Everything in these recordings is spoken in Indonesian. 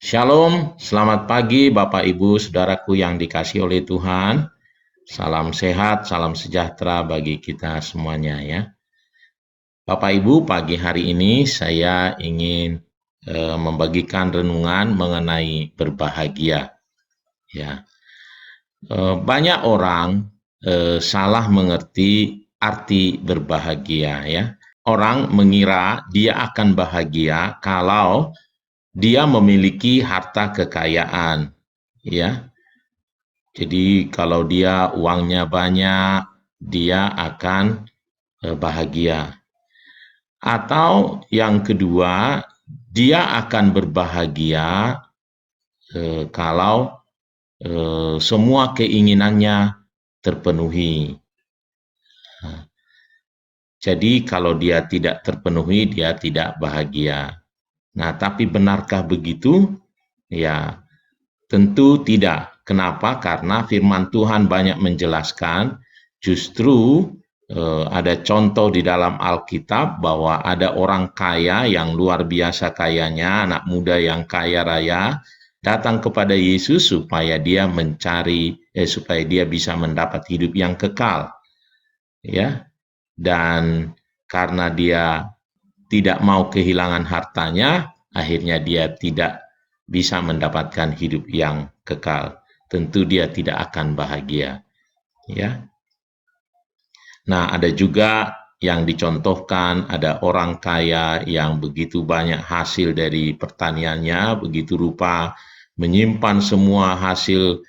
Shalom, selamat pagi Bapak Ibu Saudaraku yang dikasihi oleh Tuhan. Salam sehat, salam sejahtera bagi kita semuanya ya. Bapak Ibu, pagi hari ini saya ingin membagikan renungan mengenai berbahagia. Ya, banyak orang salah mengerti arti berbahagia ya. Orang mengira dia akan bahagia kalau dia memiliki harta kekayaan, ya. Jadi kalau dia uangnya banyak, dia akan bahagia. Atau yang kedua, dia akan berbahagia kalau semua keinginannya terpenuhi. Jadi kalau dia tidak terpenuhi, dia tidak bahagia. Nah, tapi benarkah begitu? Ya, tentu tidak. Kenapa? Karena firman Tuhan banyak menjelaskan, justru ada contoh di dalam Alkitab bahwa ada orang kaya yang luar biasa kayanya, anak muda yang kaya raya, datang kepada Yesus supaya dia supaya dia bisa mendapat hidup yang kekal. Ya, dan karena dia tidak mau kehilangan hartanya, akhirnya dia tidak bisa mendapatkan hidup yang kekal. Tentu dia tidak akan bahagia. Ya. Nah, ada juga yang dicontohkan, ada orang kaya yang begitu banyak hasil dari pertaniannya, begitu rupa menyimpan semua hasil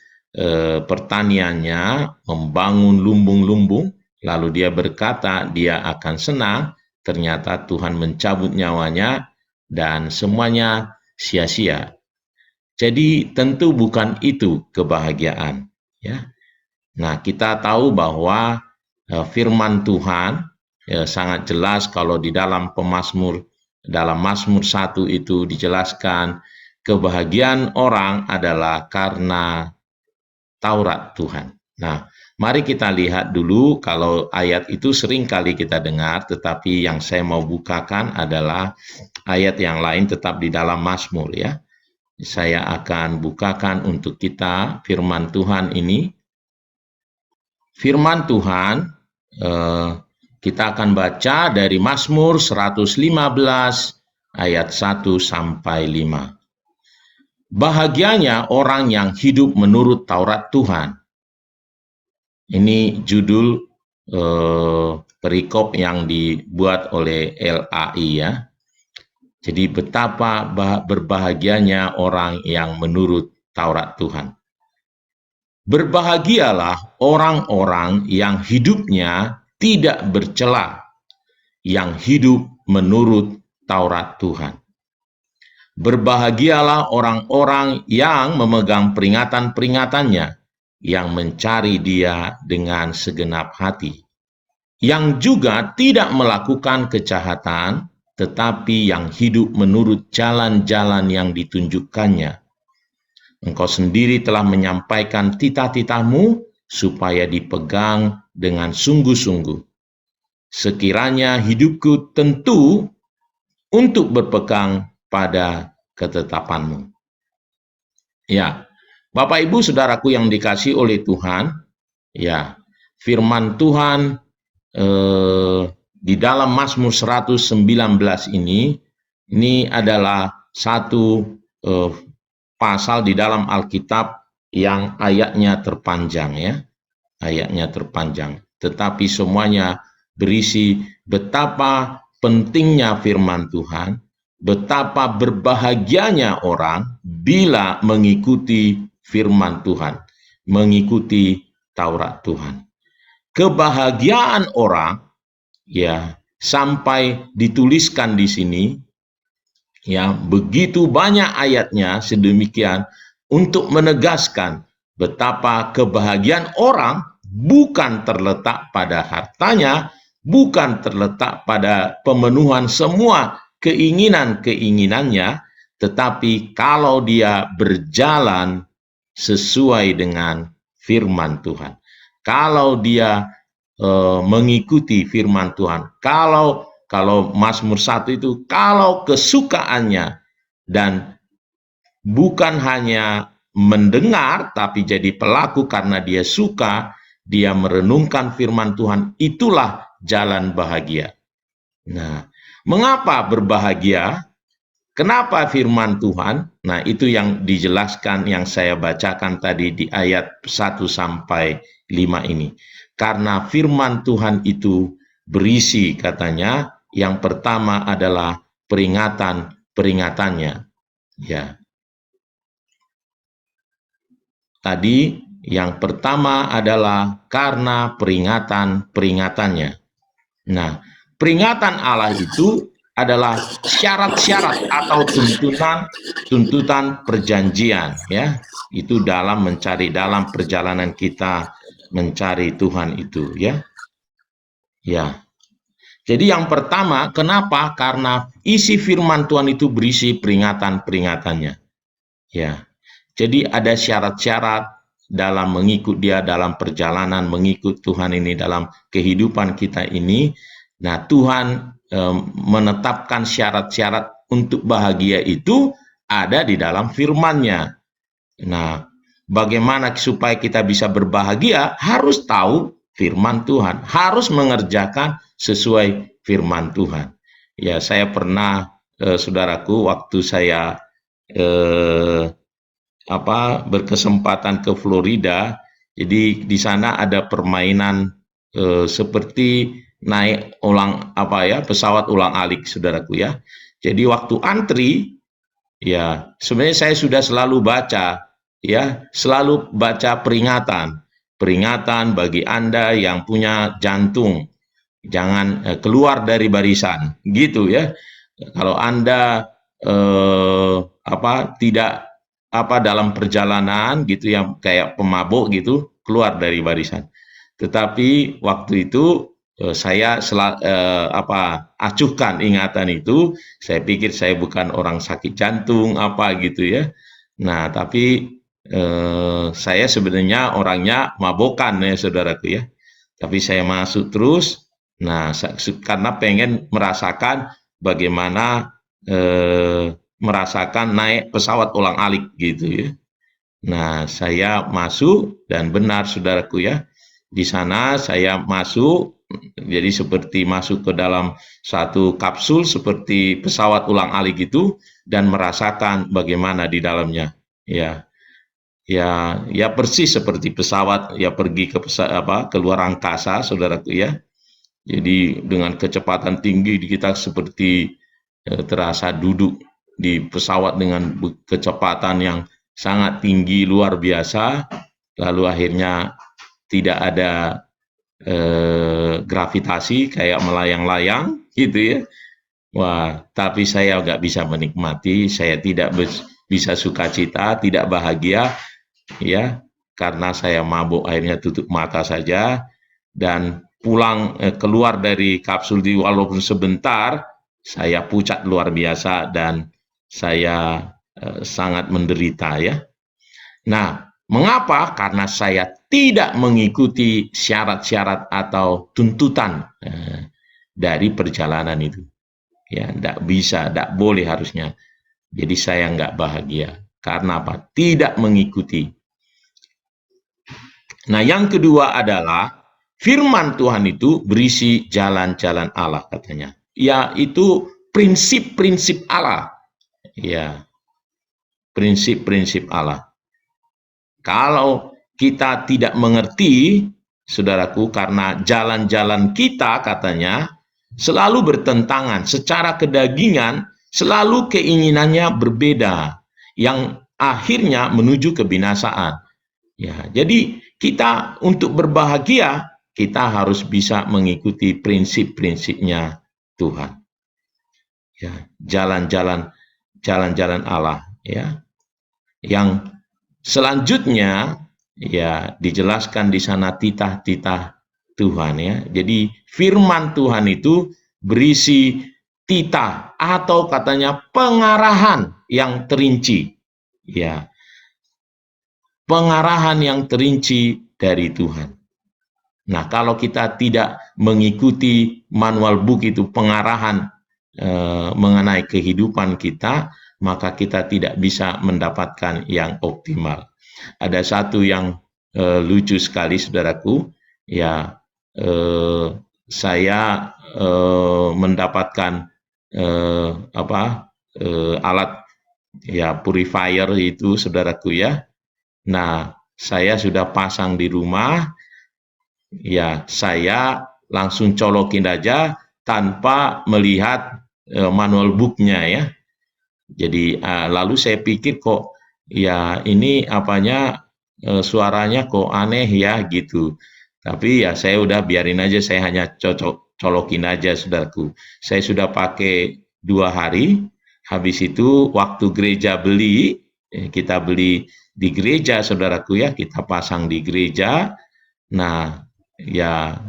pertaniannya, membangun lumbung-lumbung, lalu dia berkata dia akan senang, ternyata Tuhan mencabut nyawanya dan semuanya sia-sia. Jadi tentu bukan itu kebahagiaan, ya. Nah, kita tahu bahwa firman Tuhan sangat jelas kalau di dalam Mazmur 1 itu dijelaskan kebahagiaan orang adalah karena Taurat Tuhan. Nah, mari kita lihat dulu, kalau ayat itu sering kali kita dengar, tetapi yang saya mau bukakan adalah ayat yang lain tetap di dalam Mazmur ya. Saya akan bukakan untuk kita firman Tuhan ini. Firman Tuhan kita akan baca dari Mazmur 115 ayat 1 sampai 5. Bahagianya orang yang hidup menurut Taurat Tuhan. Ini judul perikop yang dibuat oleh LAI ya. Jadi betapa berbahagianya orang yang menurut Taurat Tuhan. Berbahagialah orang-orang yang hidupnya tidak bercela, yang hidup menurut Taurat Tuhan. Berbahagialah orang-orang yang memegang peringatan-peringatannya, yang mencari Dia dengan segenap hati, yang juga tidak melakukan kejahatan, tetapi yang hidup menurut jalan-jalan yang ditunjukkannya. Engkau sendiri telah menyampaikan titah-titahmu supaya dipegang dengan sungguh-sungguh. Sekiranya hidupku tentu untuk berpegang pada ketetapanmu. Ya, Bapak Ibu Saudaraku yang dikasihi oleh Tuhan, ya, firman Tuhan di dalam Mazmur 119 ini adalah satu pasal di dalam Alkitab yang ayatnya terpanjang ya. Ayatnya terpanjang, tetapi semuanya berisi betapa pentingnya firman Tuhan, betapa berbahagianya orang bila mengikuti firman Tuhan, mengikuti Taurat Tuhan. Kebahagiaan orang ya sampai dituliskan di sini ya, begitu banyak ayatnya sedemikian untuk menegaskan betapa kebahagiaan orang bukan terletak pada hartanya, bukan terletak pada pemenuhan semua keinginan-keinginannya, tetapi kalau dia berjalan sesuai dengan firman Tuhan. Kalau dia mengikuti firman Tuhan, kalau Mazmur 1 itu, kalau kesukaannya dan bukan hanya mendengar, tapi jadi pelaku karena dia suka, dia merenungkan firman Tuhan, itulah jalan bahagia. Nah, mengapa berbahagia? Kenapa firman Tuhan? Nah, itu yang dijelaskan yang saya bacakan tadi di ayat 1 sampai 5 ini. Karena firman Tuhan itu berisi katanya, yang pertama adalah peringatan-peringatannya. Ya. Tadi yang pertama adalah karena peringatan-peringatannya. Nah, peringatan Allah itu adalah syarat-syarat atau tuntutan perjanjian, ya. Itu dalam perjalanan kita mencari Tuhan itu, ya. Ya. Jadi yang pertama, kenapa? Karena isi firman Tuhan itu berisi peringatan-peringatannya. Ya. Jadi ada syarat-syarat dalam mengikut dia dalam perjalanan mengikut Tuhan ini dalam kehidupan kita ini. Nah, Tuhan menetapkan syarat-syarat untuk bahagia itu ada di dalam firman-Nya. Nah, bagaimana supaya kita bisa berbahagia? Harus tahu firman Tuhan, harus mengerjakan sesuai firman Tuhan. Ya, saya pernah, saudaraku, waktu saya berkesempatan ke Florida, jadi di sana ada permainan seperti naik pesawat ulang-alik, saudaraku ya. Jadi waktu antri, ya sebenarnya saya sudah selalu baca, ya selalu baca peringatan bagi Anda yang punya jantung, jangan keluar dari barisan, gitu ya. Kalau Anda tidak dalam perjalanan gitu yang kayak pemabuk gitu, keluar dari barisan. Tetapi waktu itu saya acuhkan ingatan itu, saya pikir saya bukan orang sakit jantung gitu ya. Nah, tapi saya sebenarnya orangnya mabokan ya, saudaraku ya. Tapi saya masuk terus, nah karena pengen merasakan bagaimana merasakan naik pesawat ulang-alik gitu ya. Nah, saya masuk dan benar, saudaraku ya. Di sana saya masuk, jadi seperti masuk ke dalam satu kapsul seperti pesawat ulang-alik itu dan merasakan bagaimana di dalamnya. Ya persis seperti pesawat ya pergi ke luar angkasa, saudaraku ya. Jadi dengan kecepatan tinggi kita seperti terasa duduk di pesawat dengan kecepatan yang sangat tinggi luar biasa, lalu akhirnya tidak ada gravitasi kayak melayang-layang gitu ya. Wah, tapi saya nggak bisa menikmati, saya tidak bisa sukacita, tidak bahagia ya, karena saya mabuk, akhirnya tutup mata saja dan pulang keluar dari kapsul di walaupun sebentar, saya pucat luar biasa dan saya sangat menderita ya. Nah, mengapa? Karena saya tidak mengikuti syarat-syarat atau tuntutan dari perjalanan itu. Ya, tidak bisa, tidak boleh harusnya. Jadi saya nggak bahagia. Karena apa? Tidak mengikuti. Nah, yang kedua adalah firman Tuhan itu berisi jalan-jalan Allah katanya. Ya, itu prinsip-prinsip Allah. Ya, prinsip-prinsip Allah. Kalau kita tidak mengerti, saudaraku, karena jalan-jalan kita katanya selalu bertentangan, secara kedagingan selalu keinginannya berbeda, yang akhirnya menuju kebinasaan. Ya, jadi kita untuk berbahagia, kita harus bisa mengikuti prinsip-prinsipnya Tuhan. Ya, jalan-jalan Allah ya. Yang selanjutnya ya dijelaskan di sana titah-titah Tuhan ya. Jadi firman Tuhan itu berisi titah atau katanya pengarahan yang terinci. Ya. Pengarahan yang terinci dari Tuhan. Nah, kalau kita tidak mengikuti manual book itu pengarahan mengenai kehidupan kita, maka kita tidak bisa mendapatkan yang optimal. Ada satu yang lucu sekali, saudaraku, ya, saya mendapatkan alat ya purifier itu, saudaraku ya. Nah, saya sudah pasang di rumah, ya saya langsung colokin aja tanpa melihat manual booknya ya. Jadi lalu saya pikir kok ya ini suaranya kok aneh ya gitu. Tapi ya saya udah biarin aja, saya hanya colokin aja, saudaraku. Saya sudah pakai 2 hari, habis itu waktu gereja beli, kita beli di gereja, saudaraku ya, kita pasang di gereja. Nah, ya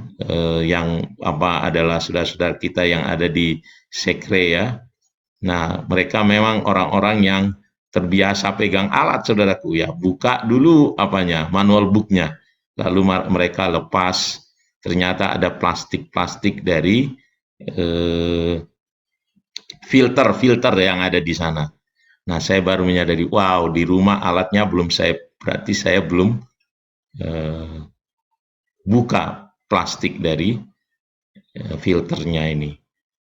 yang adalah saudara-saudara kita yang ada di sekre ya. Nah, mereka memang orang-orang yang terbiasa pegang alat, saudaraku ya. Buka dulu manual booknya. Lalu mereka lepas, ternyata ada plastik-plastik dari filter yang ada di sana. Nah, saya baru menyadari, wow, di rumah alatnya berarti saya belum buka plastik dari filternya ini.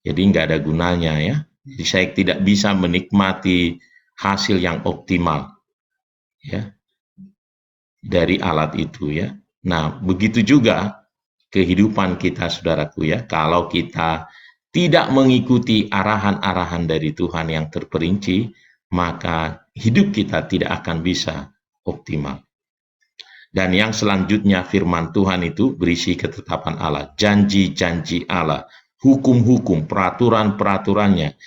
Jadi nggak ada gunanya ya. Jadi saya tidak bisa menikmati hasil yang optimal ya dari alat itu ya. Nah, begitu juga kehidupan kita, saudaraku ya. Kalau kita tidak mengikuti arahan-arahan dari Tuhan yang terperinci, maka hidup kita tidak akan bisa optimal. Dan yang selanjutnya, firman Tuhan itu berisi ketetapan Allah, janji-janji Allah, hukum-hukum, peraturan-peraturannya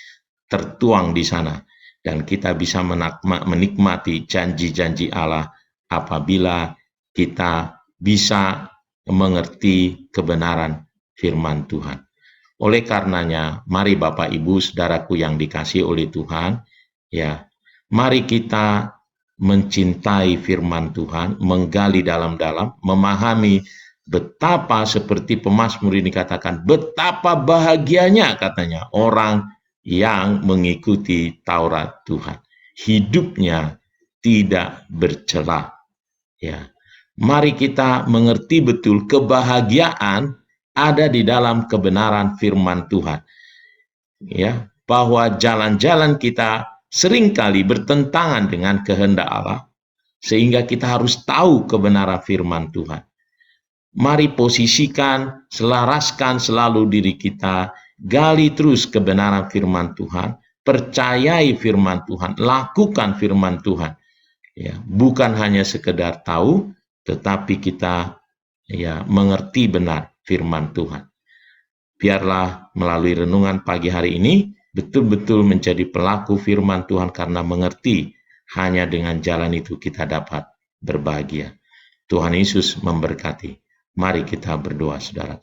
tertuang di sana. Dan kita bisa menikmati janji-janji Allah apabila kita bisa mengerti kebenaran firman Tuhan. Oleh karenanya, mari Bapak Ibu Saudaraku yang dikasihi oleh Tuhan, ya, mari kita mencintai firman Tuhan, menggali dalam-dalam, memahami betapa seperti pemazmur ini katakan, betapa bahagianya katanya orang yang mengikuti Taurat Tuhan. Hidupnya tidak bercela. Ya. Mari kita mengerti betul kebahagiaan ada di dalam kebenaran firman Tuhan. Ya, bahwa jalan-jalan kita seringkali bertentangan dengan kehendak Allah, sehingga kita harus tahu kebenaran firman Tuhan. Mari posisikan, selaraskan selalu diri kita, gali terus kebenaran firman Tuhan, percayai firman Tuhan, lakukan firman Tuhan. Ya, bukan hanya sekedar tahu, tetapi kita ya mengerti benar firman Tuhan. Biarlah melalui renungan pagi hari ini betul-betul menjadi pelaku firman Tuhan karena mengerti hanya dengan jalan itu kita dapat berbahagia. Tuhan Yesus memberkati. Mari kita berdoa, saudara.